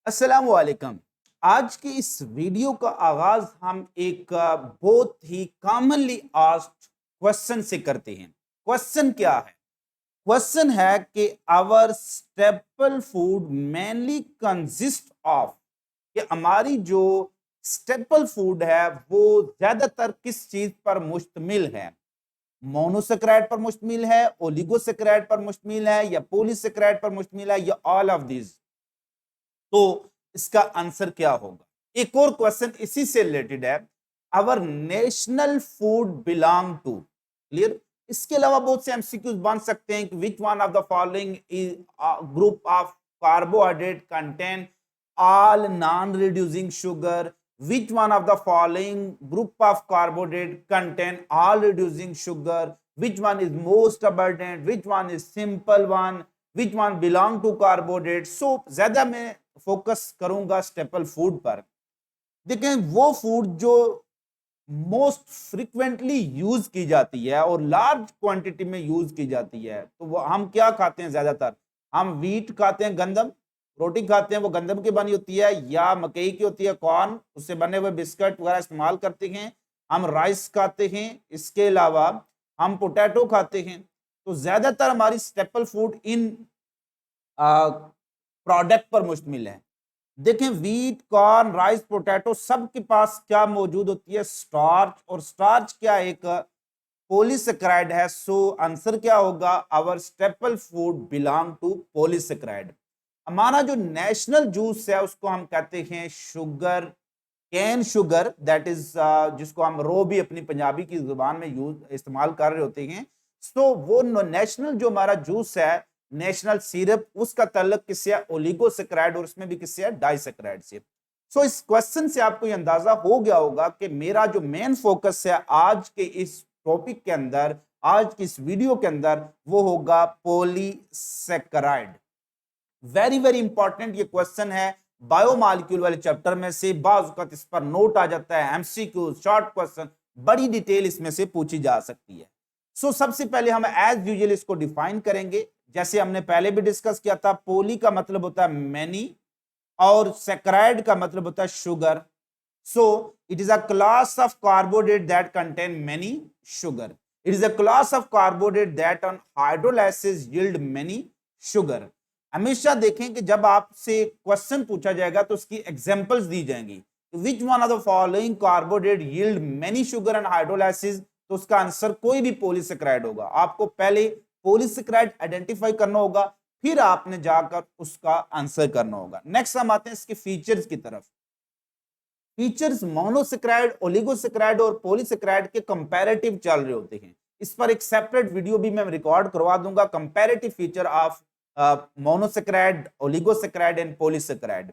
अस्सलाम वालेकुम। आज की इस वीडियो का आगाज हम एक बहुत ही कॉमनली आस्क्ड क्वेश्चन से करते हैं। क्वेश्चन क्या है? क्वेश्चन है कि our staple food mainly consist of, कि हमारी जो स्टेपल फूड है वो ज्यादातर किस चीज पर मुश्तमिल है? मोनोसेक्राइड पर मुश्तमिल है, ओलिगोसेक्राइड पर मुश्तमिल है, या पॉलीसेक्राइड पर मुश्तमिल है, या ऑल ऑफ दिस? तो इसका आंसर क्या होगा? एक और क्वेश्चन इसी से रिलेटेड है। Our national food belong to, clear? इसके अलावा बहुत से एमसीक्यूज बन सकते हैं कि which one of the following is group of carbohydrate contain all non reducing sugar, which one of the following group of carbohydrate contain all reducing sugar, which one is most abundant, which one is simple one, which one belong to carbohydrate? So ज्यादा मैं focus करूंगा staple food पर। देखें, वो food जो most frequently use की जाती है और लार्ज क्वांटिटी में यूज की जाती है, तो वो हम क्या खाते हैं? ज्यादातर हम व्हीट खाते हैं, गंदम। रोटी खाते हैं, वो गंदम की बनी होती है या मकई की होती है, कॉर्न, उससे बने हुए बिस्किट वगैरह इस्तेमाल करते हैं। हम राइस खाते हैं, इसके अलावा हम पोटैटो खाते हैं। तो ज्यादातर हमारी स्टेपल फूड इन प्रोडक्ट पर मुश्तमिल है। देखें, व्हीट, कॉर्न, राइस, पोटैटो, सब के पास क्या मौजूद होती है? स्टार्च। और स्टार्च क्या एक पॉलीसेक्राइड है। सो आंसर क्या होगा? Our staple food belong to polysaccharide. हमारा जो नेशनल जूस है उसको हम कहते हैं sugar cane sugar, that is जिसको हम रो भी अपनी पंजाबी की जुबान में यूज इस्तेमाल कर रहे होते हैं। सो वो नेशनल जो हमारा जूस है, नेशनल सिरप, उसका तल्लुक किससे है? ओलिगोसेक्राइड, और उसमें भी किससे है? डाइसेक्राइड से। सो इस क्वेश्चन से आपको ये अंदाजा हो गया होगा कि मेरा जो मेन फोकस है आज के इस टॉपिक के अंदर, आज की इस वीडियो के अंदर, वो होगा पॉलीसेक्राइड। वेरी वेरी इंपॉर्टेंट ये क्वेश्चन है बायोमॉलिक्यूल वाले चैप्टर में से। बाज़ औक़ात इस पर नोट आ जाता है, एमसीक्यू, शॉर्ट क्वेश्चन, बड़ी डिटेल इसमें से पूछी जा सकती है। सो सबसे पहले हम एज यूजुअल इसको डिफाइन करेंगे, जैसे हमने पहले भी डिस्कस किया था। पोली का मतलब होता है मैनी, और सेक्राइड का मतलब होता है sugar. So it is a class of carbohydrate that contain many sugar. It is a class of carbohydrate that on hydrolysis yield many sugar. हमेशा देखें कि जब आपसे क्वेश्चन पूछा जाएगा तो उसकी एग्जांपल्स दी जाएंगी। विच one of the following carbohydrate yield many sugar and hydrolysis, तो उसका आंसर कोई भी पॉलीसेक्राइड होगा। आपको पहले पॉलीसेक्राइड आइडेंटिफाई करना होगा, फिर आपने जाकर उसका आंसर करना होगा। नेक्स्ट हम आते हैं इसके फीचर्स की तरफ। फीचर्स मोनोसेक्राइड, ओलिगोसेक्राइड और पॉलीसेक्राइड के कंपैरेटिव चल रहे होते हैं। इस पर एक सेपरेट वीडियो भी मैं रिकॉर्ड करवा दूंगा, comparative feature of monosaccharide, oligosaccharide and polysaccharide.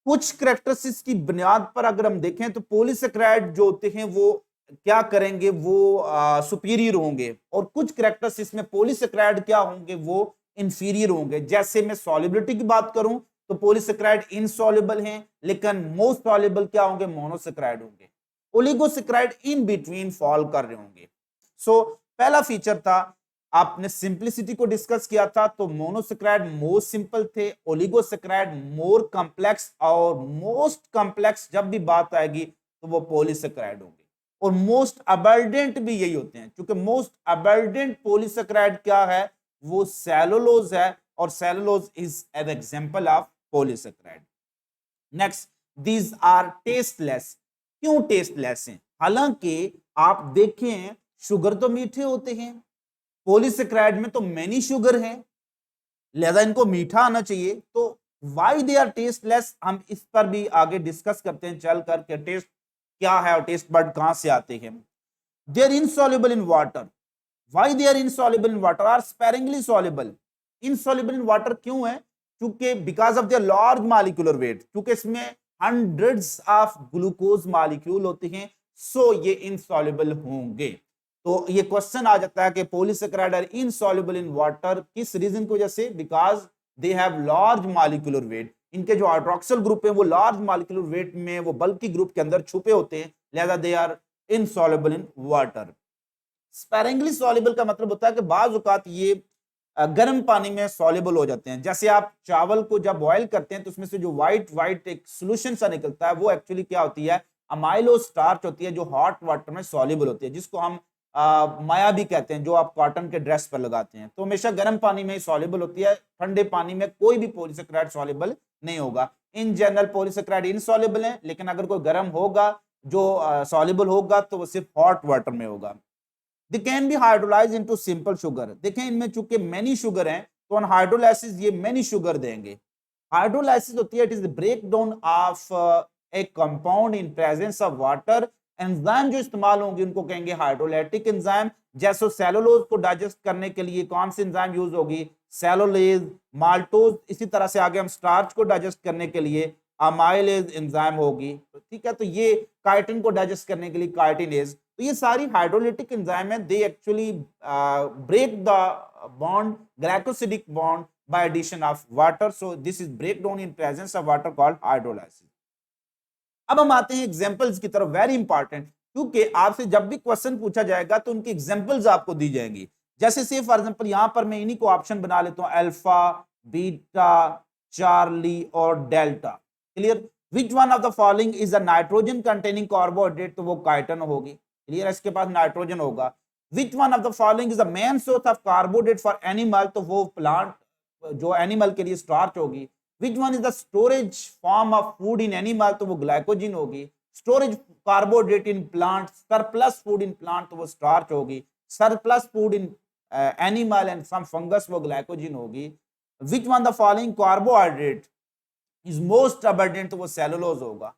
कुछ करेक्टरिस्टिक्स की बुनियाद पर अगर हम देखें तो पॉलीसेक्राइड जो होते हैं वो क्या करेंगे? वो सुपीरियर होंगे, और कुछ करेक्टरिस्टिक्स में पॉलीसेक्राइड क्या होंगे? वो इंफीरियर होंगे। जैसे मैं सॉल्युबिलिटी की बात करूं तो पॉलीसेक्राइड इनसॉल्युबल हैं, लेकिन मोस्ट सॉल्युबल क्या होंगे? मोनोसेक्राइड होंगे। ओलिगोसेक्राइड इन बिटवीन फॉल कर रहे होंगे। सो पहला फीचर था, आपने सिंपलिसिटी को डिस्कस किया था, तो मोनोसेक्राइड मोर सिंपल थे, ओलिगोसेक्राइड मोर कॉम्प्लेक्स, और मोस्ट कॉम्प्लेक्स जब भी बात आएगी तो वो पॉलीसेक्राइड होंगे। और मोस्ट अबंडेंट भी यही होते हैं, क्योंकि मोस्ट अबंडेंट पॉलीसेक्राइड क्या है? वो सेलुलोज है, और cellulose is an example of polysaccharide. Next, these are tasteless. क्यों टेस्टलेस हैं? हालांकि आप देखें शुगर तो मीठे होते हैं, पॉलीसेक्राइड में तो मैनी शुगर है, लिहाजा इनको मीठा आना चाहिए। तो वाई दे आर टेस्टलेस, हम इस पर भी आगे डिस्कस करते हैं चल कर के टेस्ट क्या है और टेस्ट बड कहां से आते हैं। They are insoluble in water. Why they are insoluble in water? Are sparingly soluble. Insoluble in water क्यों है? क्योंकि because of their large molecular weight, क्योंकि इसमें हंड्रेड्स ऑफ ग्लूकोज मॉलिक्यूल होते हैं, सो ये इनसॉल्युबल होंगे। तो ये क्वेश्चन आ जाता है कि polysaccharide are insoluble in water, किस रीजन की वजह से? Because they have large molecular weight. इनके जो हाइड्रोक्सिल ग्रुप है वो लार्ज मॉलिक्यूलर वेट में, वो बल्की ग्रुप के अंदर छुपे होते हैं, लिहाजा they are insoluble in water. Sparingly soluble का मतलब होता है कि बाज औकात ये गर्म पानी में सॉल्युबल हो जाते हैं। जैसे आप चावल को जब बॉयल करते हैं तो उसमें से जो व्हाइट व्हाइट एक सोल्यूशन सा निकलता है, वो एक्चुअली क्या होती है, अमाइलो स्टार्च होती है, जो हॉट वाटर में सॉल्युबल होती है, जिसको हम माया भी कहते हैं, जो आप कॉटन के ड्रेस पर लगाते हैं। तो हमेशा गर्म पानी में ही सॉल्युबल होती है, ठंडे पानी में कोई भी पॉलीसेकेराइड सॉल्युबल नहीं होगा। इन जनरल पॉलीसेकेराइड इनसॉल्युबल है, लेकिन अगर कोई गर्म होगा जो सॉल्युबल होगा तो वो सिर्फ हॉट वाटर में होगा। They can be hydrolyse into simple sugar. देखें इनमें चूंकि मेनी शुगर हैं तो ऑन हाइड्रोलाइसिस ये मेनी शुगर देंगे। हाइड्रोलाइसिस होती है, it is the break down of a compound in presence of water. Enzyme जो इस्तेमाल होंगे उनको कहेंगे हाइड्रोलाइटिक एंजाइम। जैसे सेलुलोज को डाइजेस्ट करने के लिए कौन सी एंजाइम यूज होगी, सेलुलेज, माल्टोज। इसी तरह से आगे हम स्टार्च को डाइजेस्ट करने के लिए अमाइलेज एंजाइम होगी, ठीक है। तो ये काइटिन को डाइजेस्ट करने के लिए काइटिनेज। तो ये सारी हाइड्रोलिटिक एंजाइम है, they actually break the bond, glycosidic bond by addition of water. So this is breakdown in presence of water called hydrolysis. अब हम आते हैं एग्जांपल्स की तरफ, वेरी इंपॉर्टेंट, क्योंकि आपसे जब भी क्वेश्चन पूछा जाएगा तो उनकी एग्जांपल्स आपको दी जाएंगी। जैसे से फॉर एग्जांपल यहां पर मैं इन्हीं को ऑप्शन बना लेता हूं, अल्फा, बीटा, चार्ली और delta. Clear? Which one of the following is a nitrogen containing carbohydrate, तो वो काइटन होगी। क्लियर? इसके पास नाइट्रोजन होगा। विच one of the following is the main source of carbohydrate for animal, तो वो प्लांट जो animal के लिए स्टार्च होगी। Which one is the storage form of food in animal, तो वो ग्लाइकोजन होगी। Storage carbohydrate in plant, surplus food in plant, तो वो स्टार्च होगी। Surplus food in animal and some fungus, वो ग्लाइकोजन होगी। Which one the following carbohydrate is most abundant, तो वो सेलुलोज होगा।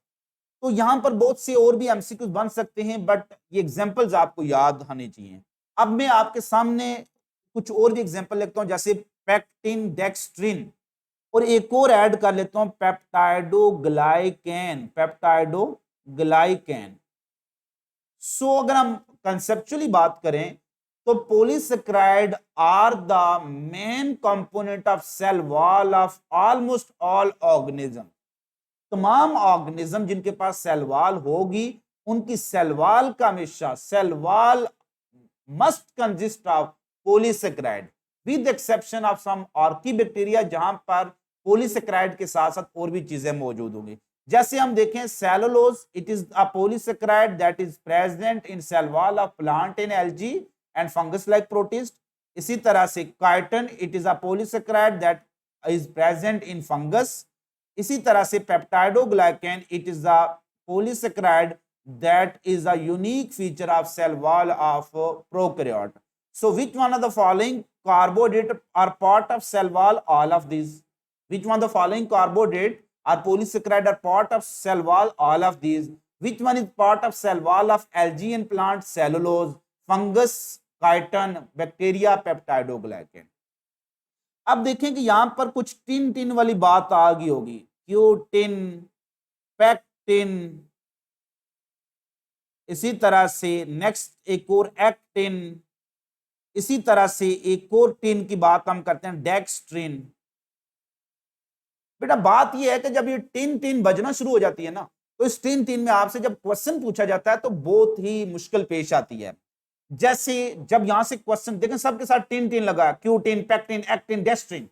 तो यहां पर बहुत से और भी एमसीक्यूज बन सकते हैं, बट ये एग्जांपल्स आपको याद होने चाहिए। अब मैं आपके सामने कुछ और भी एग्जांपल लिखता हूं, जैसे पेक्टिन, डेक्स्ट्रिन, और एक और ऐड कर लेता हूं पेप्टाइडोग्लाइकेन, पेप्टाइडोग्लाइकेन। सो अगर हम कंसेप्चुअली बात करें तो polysaccharide are the main component of cell wall of almost all organism. तमाम ऑर्गेनिज्म जिनके पास सेल वॉल होगी, उनकी सेल वॉल का हमेशा cell wall must consist of polysaccharide, with exception of some archaebacteria, जहां पर पॉलीसेकेराइड के साथ साथ और भी चीजें मौजूद होंगी। जैसे हम देखें cellulose, it is a polysaccharide that is present in cell wall of plant in algae and fungus like protist. इसी तरह से chitin, it is a polysaccharide that is present in fungus. इसी तरह से peptidoglycan, it is a polysaccharide that is a unique feature of cell wall of prokaryote. So which one of the following carbohydrate are part of cell wall? All of these. Which one of the following carbohydrate or polysaccharide are part of cell wall? All of these. Which one is part of cell wall of algae and plant? Cellulose, fungus, chitin, bacteria, peptidoglycan. अब देखें कि यहां पर कुछ tin tin वाली बात आ गई होगी, क्यूटिन, पेक्टिन, इसी तरह से नेक्स्ट एक और एक्टिन, इसी तरह से एक और टिन की बात हम करते हैं, डेक्स्ट्रिन। बेटा बात यह है कि जब ये टिन टिन बजना शुरू हो जाती है ना, तो इस टिन टिन में आपसे जब क्वेश्चन पूछा जाता है तो बहुत ही मुश्किल पेश आती है। जैसे जब यहां से क्वेश्चन देखें, सबके साथ टिन टिन लगा, क्यूटिन, पेक्टिन, एक्टिन, डेक्स्ट्रिन,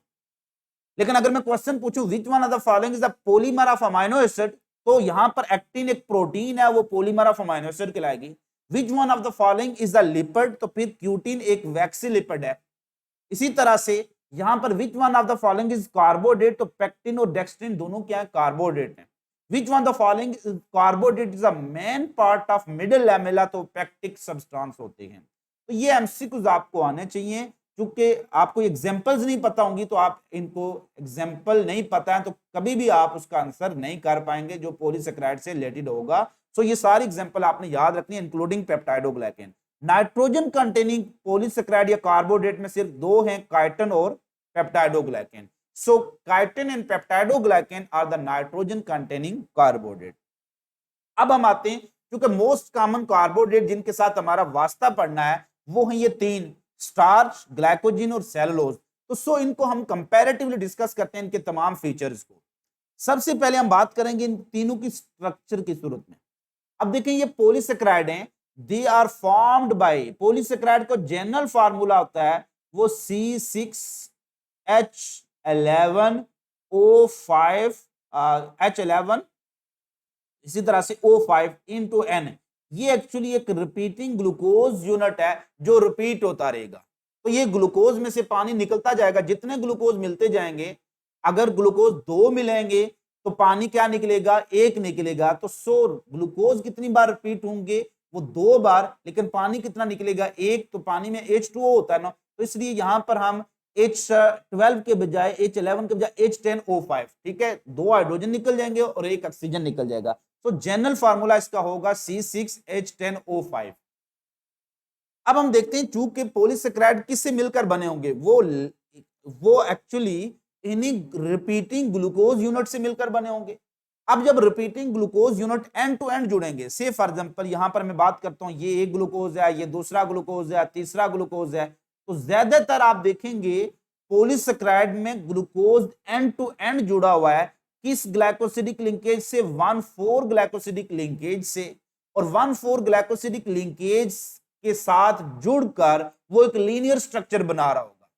लेकिन अगर मैं क्वेश्चन पूछूं विच one of the following is the polymer of amino acid, तो यहां पर एक्टिन एक प्रोटीन है, वो पॉलीमर ऑफ अमाइनो एसिड कहलाएगी। Which one of the following is the lipid, तो फिर क्यूटिन एक वैक्सी लिपिड है। इसी तरह से यहां पर विच one of the following is carbohydrate, तो पेक्टिन और डेक्स्ट्रिन दोनों क्या है, कार्बोहाइड्रेट है। विच one the following is carbohydrate is a main part of middle lamella, तो पेक्टिक सब्सटेंस होते हैं। तो ये एमसीक्यूज आपको आने चाहिए, क्योंकि आपको एग्जांपल्स नहीं पता होंगी तो आप इनको एग्जांपल नहीं पता है तो कभी भी आप उसका आंसर नहीं कर पाएंगे जो पॉलीसेकेराइड से रिलेटेड होगा। सो ये सारी एग्जांपल आपने याद रखनी है, including peptidoglycan. Nitrogen containing polysaccharide या कार्बोहाइड्रेट में सिर्फ दो हैं, काइटन और peptidoglycan. So chitin and peptidoglycan are the nitrogen containing carbohydrate. अब हम आते हैं, क्योंकि मोस्ट कॉमन कार्बोहाइड्रेट जिनके साथ हमारा वास्ता पड़ना है वो है ये तीन, स्टार्च, ग्लाइकोजन और सेलुलोज। तो सो इनको हम कंपैरेटिवली डिस्कस करते हैं, इनके तमाम फीचर्स को। सबसे पहले हम बात करेंगे इन तीनों की स्ट्रक्चर की सूरत में। अब देखें ये पॉलीसेकेराइड हैं, they are formed by, polysaccharide का जनरल फार्मूला होता है वो C6H11O5 H11 इसी तरह से O5 इंटू N, ये एक्चुअली एक रिपीटिंग ग्लूकोज यूनिट है जो रिपीट होता रहेगा। तो ये ग्लूकोज में से पानी निकलता जाएगा, जितने ग्लूकोज मिलते जाएंगे, अगर ग्लूकोज 2 मिलेंगे तो पानी क्या निकलेगा, 1 निकलेगा। तो 100 ग्लूकोज कितनी बार रिपीट होंगे, वो 2 बार, लेकिन पानी कितना निकलेगा, 1। तो पानी में H2O होता है ना, तो इसलिए यहां पर हम H12 के बजाय H11 के बजाय H10O5, ठीक है, 2 हाइड्रोजन निकल जाएंगे और 1 ऑक्सीजन निकल जाएगा। तो जनरल फार्मूला इसका होगा C6H10O5। अब हम देखते हैं चूंकि पॉलीसेकेराइड किससे मिलकर बने होंगे, वो एक्चुअली इन्हीं रिपीटिंग ग्लूकोज यूनिट से मिलकर बने होंगे। अब जब repeating glucose unit end to end जुड़ेंगे, से फॉर एग्जांपल यहां पर मैं बात करता हूं, ये एक ग्लूकोज है, ये दूसरा ग्लूकोज है, तीसरा ग्लूकोज है, तो ज्यादातर आप देखेंगे पॉलीसेकेराइड में ग्लूकोज एंड टू एंड जुड़ा हुआ है। किस ग्लाइकोसिडिक लिंकेज से, 1,4 ग्लाइकोसिडिक लिंकेज से, और 1,4 ग्लाइकोसिडिक लिंकेज के साथ जुड़कर वो एक लीनियर स्ट्रक्चर बना रहा होगा।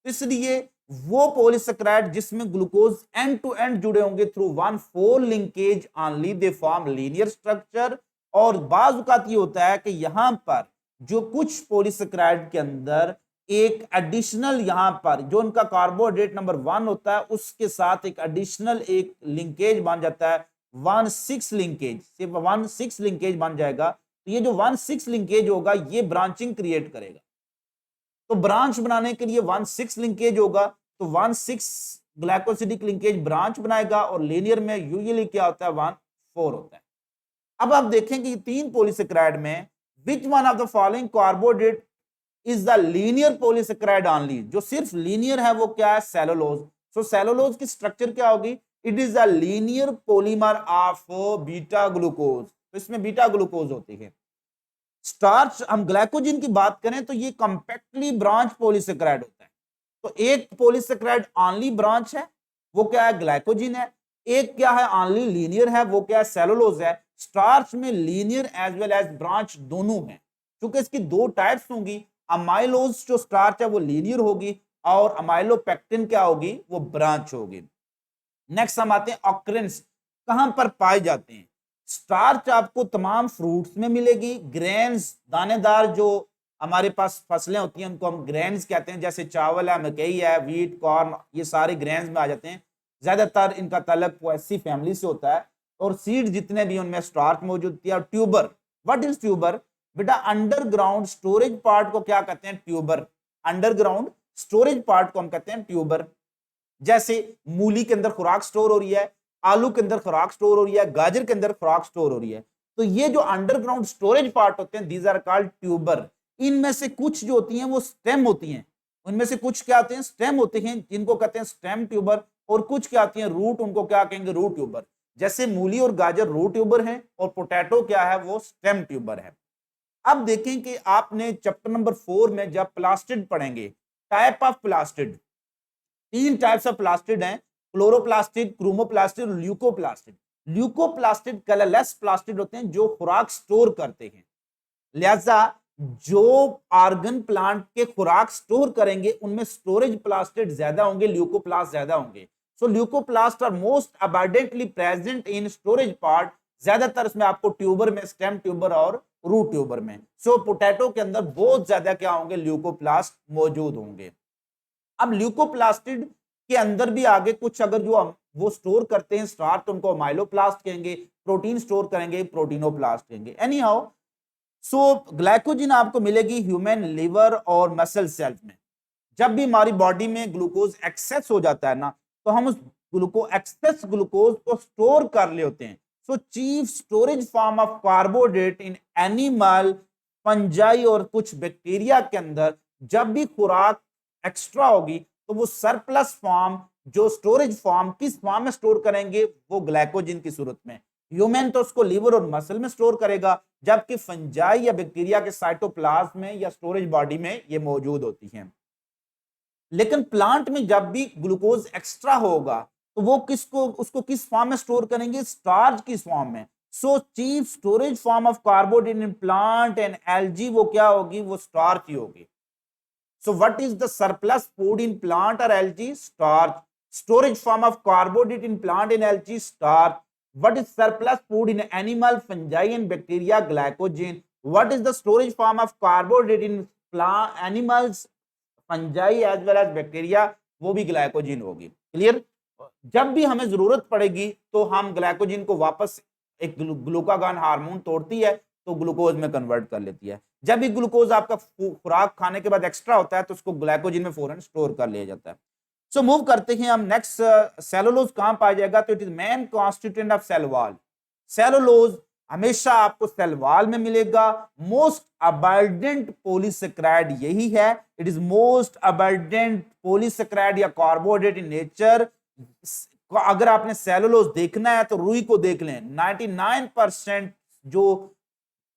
इसलिए वो पॉलीसेकेराइड जिसमें ग्लूकोज एंड टू एंड जुड़े होंगे through 1,4 linkage only, they form linear structure. और बाज़ औक़ात ये होता है कि यहां पर जो कुछ पॉलीसेकेराइड के अंदर एक एडिशनल, यहां पर जो उनका कार्बोहाइड्रेट नंबर 1 होता है उसके साथ एक एडिशनल एक लिंकेज बन जाता है, 1,6 लिंकेज, सिर्फ 1,6 लिंकेज बन जाएगा। तो ये जो 1,6 लिंकेज होगा ये ब्रांचिंग क्रिएट करेगा। तो ब्रांच बनाने के लिए 1,6 लिंकेज होगा, तो 1,6 ग्लाइकोसिडिक लिंकेज ब्रांच बनाएगा, और लीनियर में यूजुअली क्या होता है, 1,4 होता है। अब आप देखें कि 3 पॉलीसेकेराइड में विच one of the following carbohydrate is the linear polysaccharide only, जो सिर्फ लीनियर है वो क्या है, सेलुलोज। सो सेलुलोज की स्ट्रक्चर क्या होगी, it is the linear polymer of beta glucose. तो इसमें बीटा ग्लूकोज होती है। स्टार्च, हम ग्लाइकोजन की बात करें तो ये कॉम्पैक्टली ब्रांच पॉलीसेकेराइड होता है। तो एक पॉलीसेकेराइड ऑनली ब्रांच है, वो क्या है, ग्लाइकोजन है। एक क्या है, ऑनली लीनियर है, वो क्या है, सेलुलोज है। स्टार्च में linear as well as branch दोनों हैं। क्योंकि इसकी 2 टाइप्स होंगी, अमाइलोज जो स्टार्च है वो लीनियर होगी, और अमाइलोपेक्टिन क्या होगी, वो ब्रांच होगी। नेक्स्ट हम आते हैं ऑकरेंस, कहां पर पाए जाते हैं। स्टार्च आपको तमाम फ्रूट्स में मिलेगी, ग्रेन्स, दानेदार जो हमारे पास फसलें होती हैं उनको हम ग्रेन्स कहते हैं, जैसे चावल है, मकई है, व्हीट, कॉर्न, ये सारे ग्रेन्स में आ जाते हैं। ज्यादातर इनका ताल्लुक पोएसी फैमिली से होता है, और सीड जितने भी उनमें स्टार्च मौजूद होती है। और ट्यूबर, व्हाट इज ट्यूबर, बेटा अंडरग्राउंड स्टोरेज पार्ट को क्या कहते हैं, ट्यूबर। अंडरग्राउंड स्टोरेज पार्ट को हम कहते हैं ट्यूबर। जैसे मूली के अंदर खुराक स्टोर हो रही है, आलू के अंदर खुराक स्टोर हो रही है, गाजर के अंदर खुराक स्टोर हो रही है, तो ये जो अंडरग्राउंड स्टोरेज पार्ट होते हैं, दीज आर कॉल्ड ट्यूबर। इनमें से कुछ जो होती हैं वो स्टेम होती हैं, उनमें से कुछ क्या होते हैं, स्टेम होते हैं, जिनको कहते हैं स्टेम ट्यूबर, और कुछ क्या आती हैं, रूट, उनको क्या कहेंगे, रूट ट्यूबर। जैसे मूली और गाजर रूट ट्यूबर है, और पोटैटो क्या है, वो स्टेम ट्यूबर है। अब देखें कि आपने चैप्टर नंबर 4 में जब प्लास्टिड पढ़ेंगे, type of plastid, 3 types of plastid हैं, क्लोरोप्लास्टिड, क्रोमोप्लास्टिड और ल्यूकोप्लास्टिड। ल्यूकोप्लास्टिड कलरलेस प्लास्टिड होते हैं जो खुराक स्टोर करते हैं। लिहाजा जो ऑर्गन प्लांट के खुराक स्टोर करेंगे उनमें स्टोरेज प्लास्टिड ज्यादा होंगे, ल्यूकोप्लास्ट ज्यादा होंगे। So leucoplast are most abundantly present in storage part, ज्यादातर इसमें आपको ट्यूबर में, स्टेम ट्यूबर और रूट ट्यूबर में। सो पोटैटो के अंदर बहुत ज्यादा क्या होंगे, ल्यूकोप्लास्ट मौजूद होंगे। अब ल्यूकोप्लास्टिड के अंदर भी आगे कुछ अगर जो वो स्टोर करते हैं स्टार्च, तो उनको माइलोप्लास्ट कहेंगे, प्रोटीन स्टोर करेंगे प्रोटीनोप्लास्ट कहेंगे। एनी हाउ, सो ग्लाइकोजन आपको मिलेगी ह्यूमन लिवर और मसल सेल्स में। जब भी हमारी बॉडी में ग्लूकोज एक्सेस हो जाता है ना, तो हम उस एक्सेस ग्लूकोज को स्टोर कर ले होते हैं। सो chief storage form of carbohydrate in animal, fungi और कुछ बैक्टीरिया के अंदर जब भी खुराक एक्स्ट्रा होगी तो वो सरप्लस फॉर्म, जो स्टोरेज फॉर्म किस फॉर्म में स्टोर करेंगे, वो ग्लाइकोजन की सूरत में। ह्यूमन तो उसको लीवर और मसल में स्टोर करेगा, जबकि फंजाई या बैक्टीरिया के साइटोप्लाज्म में या स्टोरेज बॉडी में ये मौजूद होती हैं। लेकिन प्लांट में जब भी ग्लूकोज एक्स्ट्रा होगा तो वो उसको किस फॉर्म में स्टोर करेंगे, स्टार्च की फॉर्म में। सो chief storage form of carbohydrate in plant and algae वो क्या होगी, वो स्टार्च ही होगी। So what is the surplus food in plant or algae? Starch. Storage form of carbohydrate in plant and algae? Starch. What is surplus food in animal, fungi and bacteria? Glycogen. What is the storage form of carbohydrate in plant, animals, fungi as well as bacteria? वो भी glycogen होगी। Clear? जब भी हमें जरूरत पड़ेगी तो हम ग्लाइकोजिन को वापस, एक ग्लूकागॉन हार्मोन तोड़ती है तो ग्लूकोज में कन्वर्ट कर लेती है। जब भी ग्लूकोज आपका खुराक खाने के बाद एक्स्ट्रा होता है तो उसको ग्लाइकोजिन में फौरन स्टोर कर लिया जाता है। सो मूव करते हैं हम नेक्स्ट। सेलुलोज कहां पाया जाएगा? तो it is main constituent of cell wall. Cellulose हमेशा आपको सेल वॉल में मिलेगा। मोस्ट अबंडेंट पॉलीसेकेराइड यही है। It is most abundant polysaccharide या कार्बोहाइड्रेट इन नेचर। अगर आपने सेलुलोज देखना है तो रुई को देख लें, 99% जो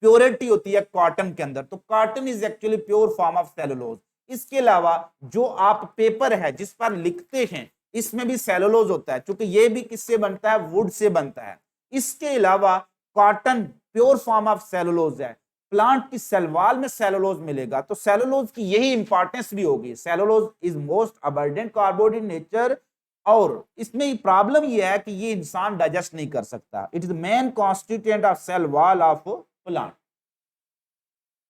प्योरिटी होती है कॉटन के अंदर, तो cotton is actually pure form of cellulose. इसके अलावा जो आप पेपर है जिस पर लिखते हैं इसमें भी सेलुलोज होता है, क्योंकि ये भी किससे बनता है? वुड से बनता है। इसके अलावा cotton pure form of cellulose है। प्लांट की सेल वॉल में सेलुलोज मिलेगा, तो सेलुलोज की यही इंपॉर्टेंस भी होगी। Cellulose is most abundant carbohydrate in nature, और इसमें प्रॉब्लम यह है कि ये इंसान डाइजेस्ट नहीं कर सकता। It is main constituent of cell wall of plant.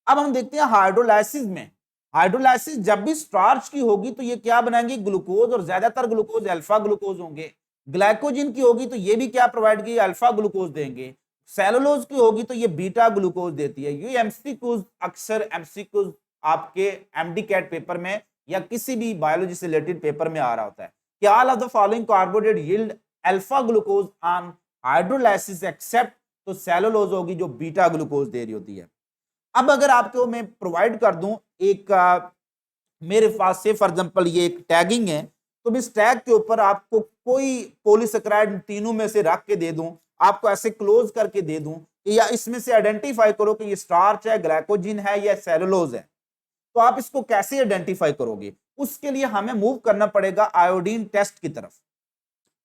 अब हम देखते हैं हाइड्रोलाइसिस में। हाइड्रोलाइसिस जब भी स्टार्च की होगी तो ये क्या बनाएंगे? ग्लूकोज, और ज्यादातर ग्लूकोज अल्फा ग्लूकोज होंगे। ग्लाइकोजिन की होगी तो ये भी क्या प्रोवाइड की? अल्फा ग्लूकोज देंगे। सेलुलोज की होगी तो ये बीटा ग्लूकोज देती है। ये एमसीक्यूज, अक्सर एमसीक्यूज आपके एमडी कैट पेपर में या किसी भी बायोलॉजी से रिलेटेड पेपर में आ रहा होता है कि all of the following carbohydrate yield alpha glucose on hydrolysis except, तो सेलुलोज होगी जो बीटा ग्लूकोज दे रही होती है। अब अगर आपको मैं प्रोवाइड कर दूं एक मेरे पास से फॉर एग्जांपल ये एक टैगिंग है, तो इस टैग के ऊपर आपको कोई पॉलीसेकेराइड तीनों में से रख के दे दूं, आपको ऐसे क्लोज करके दे दूं, या इसमें से आइडेंटिफाई करो कि ये स्टार्च है, ग्लाइकोजिन है या सेलुलोज है, तो आप इसको कैसे आइडेंटिफाई करोगे? उसके लिए हमें मूव करना पड़ेगा आयोडीन टेस्ट की तरफ।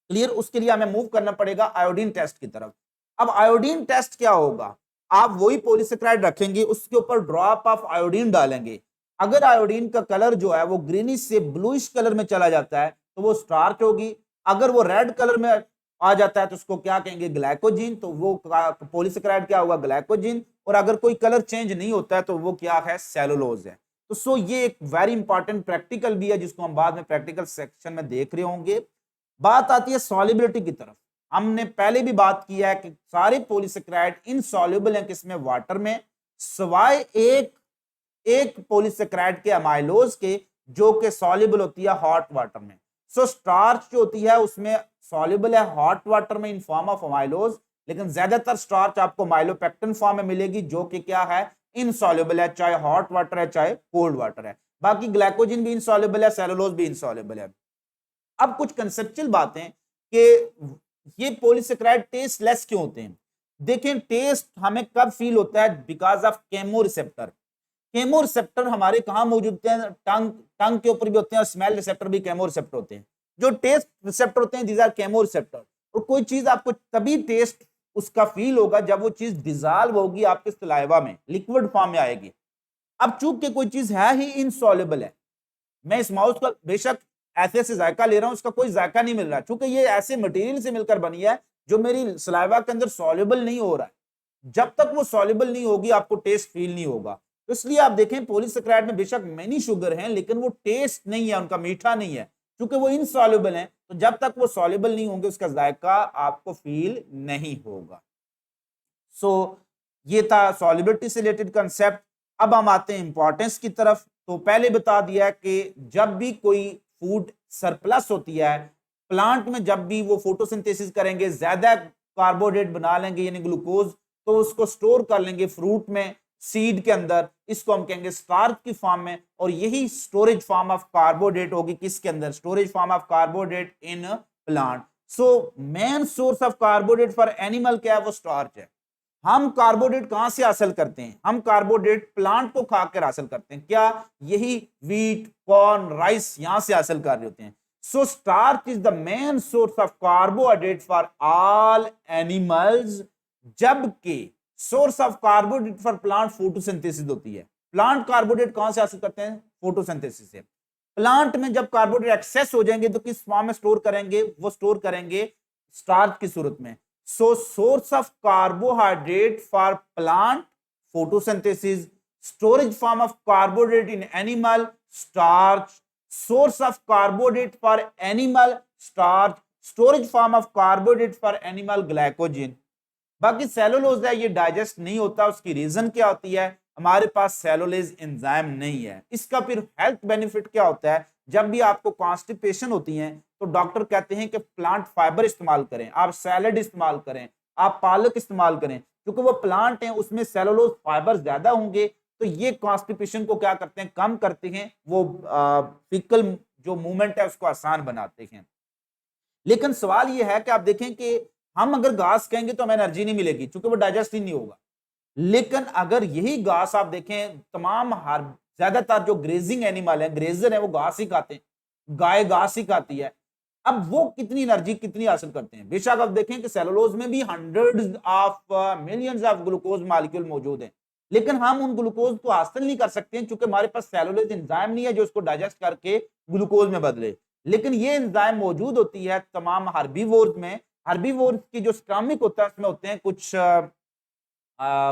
क्लियर? उसके लिए हमें मूव करना पड़ेगा आयोडीन टेस्ट की तरफ। अब आयोडीन टेस्ट क्या होगा? आप वही पॉलीसेकेराइड रखेंगे, उसके ऊपर ड्रॉप ऑफ आयोडीन डालेंगे। अगर आयोडीन का कलर जो है वो ग्रीनिश से ब्लूइश कलर में चला जाता है तो वो स्टार्च होगी। अगर वो रेड कलर में आ जाता है तो उसको क्या कहेंगे? ग्लाइकोजिन। तो वो पॉलीसेकेराइड क्या होगा? ग्लाइकोजिन। और अगर कोई कलर चेंज नहीं होता है तो वो क्या है? सेलुलोज है। तो सो ये एक वेरी इंपॉर्टेंट प्रैक्टिकल भी है जिसको हम बाद में प्रैक्टिकल सेक्शन में देख रहे होंगे। बात आती है सॉल्युबिलिटी की तरफ। हमने पहले भी बात की है कि सारे पॉलीसेकेराइड इनसॉल्युबल हैं किसमें? वाटर में, सिवाय एक पॉलीसेकेराइड के अमाइलोज के जो कि सॉल्युबल होती है हॉट वाटर में। सो स्टार्च जो होती है उसमें सॉल्युबल है हॉट वाटर में इन फॉर्म ऑफ अमाइलोज, लेकिन ज्यादातर स्टार्च आपको माइलोपेक्टिन फॉर्म में मिलेगी जो कि क्या है? इनसॉल्युबल है, चाहे हॉट वाटर है चाहे कोल्ड वाटर है। बाकी ग्लाइकोजिन भी इनसॉल्युबल है, सेलुलोज भी इनसॉल्युबल है। अब कुछ कंसेप्चुअल बातें कि ये पॉलीसेकेराइड टेस्टलेस क्यों होते हैं। देखें, टेस्ट हमें कब फील होता है? Because of chemoreceptor. केमोरिसेप्टर हमारे कहां मौजूद होते हैं? टंग के ऊपर भी होते हैं, और स्मेल रिसेप्टर भी केमोरिसेप्टर होते हैं। जो टेस्ट रिसेप्टर होते हैं दीज आर केमोरिसेप्टर। और कोई चीज आपको तभी टेस्ट उसका फील होगा जब वो चीज डिसॉल्व होगी आपके सलाइवा में, लिक्विड फॉर्म में आएगी। अब चूंकि कोई चीज है ही इनसॉल्युबल है, मैं इस माउस का बेशक ऐसे जायका ले रहा हूं, उसका कोई जायका नहीं मिल रहा क्योंकि ये ऐसे मटेरियल से मिलकर बनी है जो मेरी सलाइवा के अंदर सॉल्युबल नहीं हो रहा है। जब तक वो सॉल्युबल नहीं होगी आपको टेस्ट फील नहीं होगा। तो इसलिए आप देखें पॉलीसेकेराइड में बेशक मेनी शुगर हैं लेकिन वो टेस्ट नहीं है, उनका मीठा नहीं है, क्योंकि वो इनसॉल्युबल हैं। तो जब तक वो सॉल्युबल नहीं होंगे उसका जायका आपको फील नहीं होगा। सो ये था सॉल्युबिलिटी से रिलेटेड कंसेप्ट। अब हम आते हैं इंपॉर्टेंस की तरफ। तो पहले बता दिया कि जब भी कोई फूड सरप्लस होती है प्लांट में, जब भी वो फोटोसिंथेसिस करेंगे, ज्यादा कार्बोहाइड्रेट बना लेंगे यानी ग्लूकोज, तो उसको स्टोर कर लेंगे फ्रूट में, सीड के अंदर, इसको हम कहेंगे स्टार्च की फॉर्म में। और यही स्टोरेज फॉर्म ऑफ कार्बोहाइड्रेट होगी किसके अंदर? Storage form of carbohydrate in plant. So main source of carbohydrate for animal क्या है? वो स्टार्च है। हम कार्बोहाइड्रेट कहां से हासिल करते हैं? हम कार्बोहाइड्रेट प्लांट को खाकर हासिल करते हैं। क्या? यही वीट, कॉर्न, राइस यहां से हासिल कर रहे होते हैं। So starch is the main source of carbohydrate for all animals, जबकि source of carbohydrate for plant photosynthesis होती है। प्लांट कार्बोहाइड्रेट कहां से हासिल करते हैं? फोटोसिंथेसिस से। प्लांट में जब कार्बोहाइड्रेट एक्सेस हो जाएंगे तो किस फॉर्म में स्टोर करेंगे, वो स्टोर करेंगे स्टार्च की सूरत में। So source of carbohydrate for plant photosynthesis, storage form of carbohydrate in animal starch, source of carbohydrate for animal starch, storage form of carbohydrate for animal glycogen. बाकी cellulose है ये digest नहीं होता, उसकी रीजन क्या होती है, हमारे पास सेलुलोज एंजाइम नहीं है। इसका फिर हेल्थ बेनिफिट क्या होता है, जब भी आपको कॉन्स्टिपेशन होती है तो डॉक्टर कहते हैं कि प्लांट फाइबर इस्तेमाल करें, आप सैलड इस्तेमाल करें, आप पालक इस्तेमाल करें, क्योंकि वो प्लांट हैं उसमें सेलुलोज फाइबर ज्यादा होंगे, तो ये कॉन्स्टिपेशन को क्या करते हैं, कम करते हैं, वो फीकल जो मूवमेंट है उसको आसान बनाते हैं। लेकिन सवाल ये है कि आप देखें कि हम अगर घास खाएंगे तो हमें एनर्जी नहीं मिलेगी क्योंकि वो डाइजेस्ट ही नहीं होगा। लेकिन अगर यही घास आप देखें, तमाम हर ज्यादातर जो ग्रेजिंग एनिमल है, ग्रेजर है, वो घास ही खाते हैं, गाय घास ही खाती है। अब वो कितनी एनर्जी कितनी हासिल करते हैं। बेशक आप देखें कि सेलुलोज में भी hundreds of millions of glucose molecule मौजूद हैं, लेकिन हम उन ग्लूकोज को हासिल नहीं कर सकते हैं क्योंकि हमारे पास सेलुलोज एंजाइम नहीं है जो उसको डाइजेस्ट करके ग्लूकोज में बदले। लेकिन ये एंजाइम मौजूद होती है तमाम हर्बीवोर्स में। हर्बीवोर्स की जो स्टमक होता है उसमें होते हैं कुछ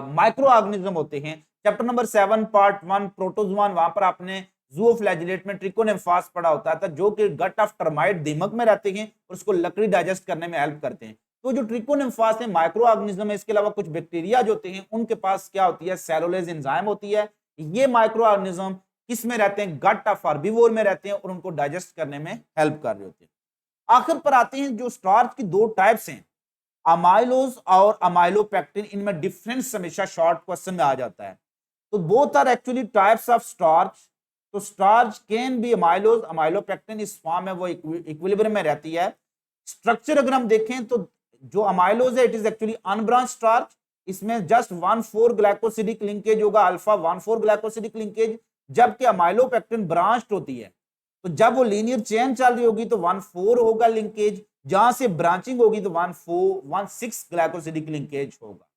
माइक्रो ऑर्गेनिज्म होते हैं। चैप्टर नंबर 7 पार्ट 1 प्रोटोजोआन, वहां पर आपने जूओफ्लैजिलेट में ट्रिकोनेम्फास पढ़ा होता था, जो कि गट ऑफ टर्माइट दीमक में रहते हैं और उसको लकड़ी डाइजेस्ट करने में हेल्प करते हैं। तो जो ट्रिकोनेम्फास है माइक्रो ऑर्गेनिज्म है, इसके अलावा कुछ बैक्टीरिया जो होते हैं उनके पास क्या होती है, सेलुलोज एंजाइम होती है। ये माइक्रो ऑर्गेनिज्म किस में रहते हैं, गट ऑफ हर्बीवोर में रहते हैं और उनको डाइजेस्ट करने में हेल्प कर रहे होते हैं। आखिर पर आते हैं जो स्टार्च की दो टाइप्स हैं, अमाइलोज और अमाइलोपेक्टिन। इनमें डिफरेंस हमेशा शॉर्ट क्वेश्चन में आ जाता है। तो both are actually types of starch. तो starch can be amylose, amylopectin इस फॉर्म में वो इक्विलिब्रियम में रहती है। स्ट्रक्चर अगर हम देखें तो जो अमाइलोज है it is actually unbranch starch, इसमें जस्ट 1,4 ग्लाइकोसिडिक लिंकेज होगा, अल्फा 1,4 ग्लाइकोसिडिक लिंकेज, जबकि अमाइलोपेक्टिन ब्रांच्ड होती है। तो जब वो लीनियर चेन चल रही होगी तो 1,4 होगा लिंकेज, जहां से ब्रांचिंग होगी तो 1,6 ग्लाइकोसिडिक लिंकेज होगा।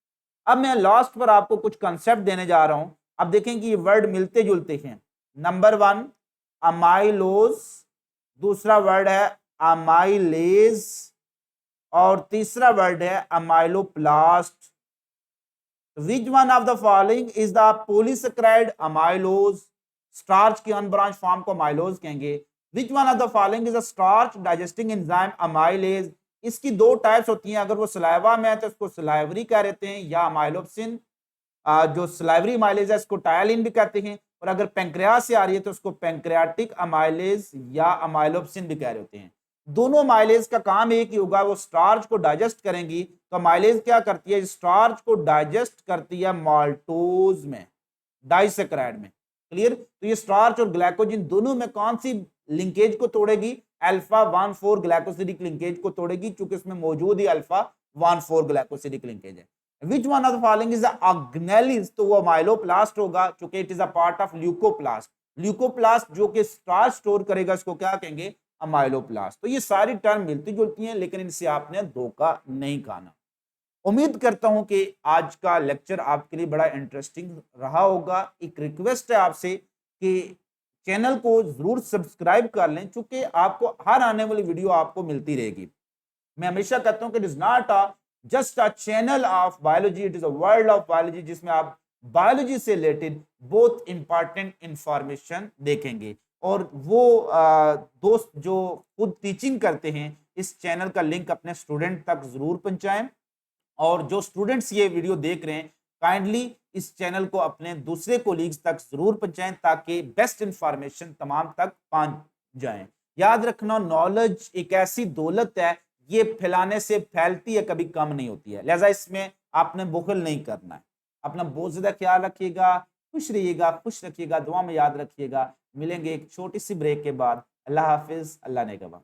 अब मैं लास्ट पर आपको कुछ कंसेप्ट देने जा रहा हूं। अब देखें कि ये वर्ड मिलते जुलते हैं। नंबर 1 अमाइलोज, दूसरा वर्ड है अमाइलेज और तीसरा वर्ड है amyloplast. Which one of the following is the polysaccharide amylose, starch की अनब्रांच फॉर्म को अमाइलोज कहेंगे। विच one of the following is a starch digesting enzyme amylase. इसकी दो टाइप्स होती हैं, अगर वो सलाइवा में है तो इसको सलाइवरी कह देते हैं या अमाइलोप्सिन, जो सलाइवरी अमाइलेज है इसको टायलिन भी कहते हैं, और अगर पेंक्रियास से आ रही है तो उसको पेंक्रियाटिक अमाइलेज या अमाइलोप्सिन भी कह रहे होते हैं। दोनों अमाइलेज का काम एक ही होगा, वो स्टार्च को डाइजेस्ट करेंगी। तो अमाइलेज क्या करती है, स्टार्च को डाइजेस्ट करती है माल्टोज में, डाइसेकेराइड में। क्लियर। तो ये स्टार्च और ग्लाइकोजन दोनों में कौन सी लिंकेज को तोड़ेगी, अल्फा 1,4 ग्लाइकोसिडिक लिंकेज को तोड़ेगी, क्योंकि इसमें मौजूद ही अल्फा 1,4 ग्लाइकोसिडिक लिंकेज है। विच one of the following is organelles, तो वो माइलोप्लास्ट होगा क्योंकि it is a part of leucoplast. Leucoplast जो कि स्टार्च स्टोर करेगा इसको क्या कहेंगे, अमाइलोप्लास्ट। तो ये सारी टर्म मिलती जुलती हैं, लेकिन इनसे आपने धोखा नहीं खाना। उम्मीद करता हूं कि आज का लेक्चर आपके लिए बड़ा इंटरेस्टिंग रहा होगा। एक रिक्वेस्ट है आपसे कि चैनल को जरूर सब्सक्राइब कर लें, क्योंकि आपको हर आने वाली वीडियो आपको मिलती रहेगी। मैं हमेशा कहता हूं कि it is not just a channel of biology, it is a world of biology, जिसमें आप बायोलॉजी से रिलेटेड बहुत इंपॉर्टेंट इंफॉर्मेशन देखेंगे। और वो दोस्त जो खुद टीचिंग करते हैं, इस चैनल का लिंक अपने स्टूडेंट तक जरूर पहुंचाएं। और जो स्टूडेंट्स ये वीडियो देख रहे हैं, काइंडली इस चैनल को अपने दूसरे कोलीग्स तक जरूर पहुंचाएं ताकि बेस्ट इंफॉर्मेशन तमाम तक पहुंच जाए। याद रखना, नॉलेज एक ऐसी दौलत है, ये फैलाने से फैलती है, कभी कम नहीं होती है। लिहाजा इसमें आपने बुखल नहीं करना है। अपना बहुत ज्यादा ख्याल रखिएगा, खुश रहिएगा, खुश रखिएगा, दुआ में याद रखिएगा। मिलेंगे एक छोटी सी ब्रेक के बाद। अल्लाह हाफिज, अल्लाह ने गवा।